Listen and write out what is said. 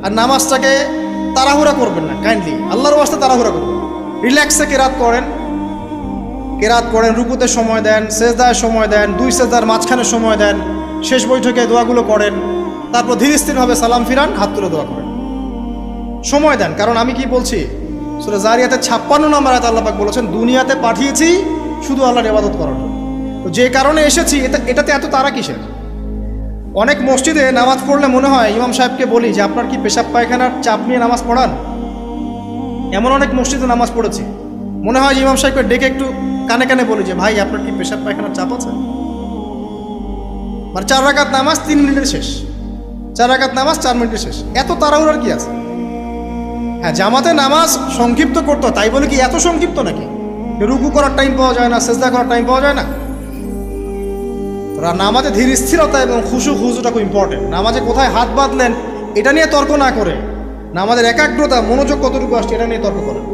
আর নামাজটাকে তাড়াহুড়া করবেন না, কাইন্ডলি আল্লাহর ওয়াস্তে তাড়াহুড়া করবেন। রিল্যাক্সে কেরাত করেন, রুকুতে সময় দেন, সেজদায় সময় দেন, 2 সেজদার মাঝখানে সময় দেন, শেষ বৈঠকে দোয়াগুলো করেন, তারপর ধীর স্থিরভাবে সালাম ফিরান, হাত তুলে দোয়া করেন, সময় দেন। কারণ আমি কি বলছি, সূরা জারিয়াতে 56 নম্বর আয়াতে আল্লাহ পাক বলেছেন, দুনিয়াতে পাঠিয়েছি শুধু আল্লাহর ইবাদত করার জন্য। তো যে কারণে এসেছি এটাতে এত তাড়া কিসের? অনেক মসজিদে নামাজ পড়লে মনে হয় ইমাম সাহেবকে বলি যে আপনার কি পেশাব পায়খানার চাপ নিয়ে নামাজ পড়ান? এমন অনেক মসজিদে নামাজ পড়েছি, মনে হয় ইমাম সাহেবকে ডেকে একটু কানে কানে বলি যে ভাই আপনার কি পেশাব পায়খানার চাপ আছে? মানে 4 রাকাত নামাজ 3 মিনিটের শেষ, 4 রাকাত নামাজ 4 মিনিটের শেষ, এত তাড়াহুড়ার কি আছে? হ্যাঁ, জামাতে নামাজ সংক্ষিপ্ত করতে হয়, তাই বলে কি এত সংক্ষিপ্ত নাকি? রুকু করার টাইম পাওয়া যায় না, সেজদা করার টাইম পাওয়া যায় না? নামাজে ধীর স্থিরতা এবং খুশুটা খুব ইম্পর্টেন্ট। নামাজে কোথায় হাত বাঁধলেন এটা নিয়ে তর্ক না করে, নামাজের একাগ্রতা, মনোযোগ কতটুকু আসছে এটা নিয়ে তর্ক করেন।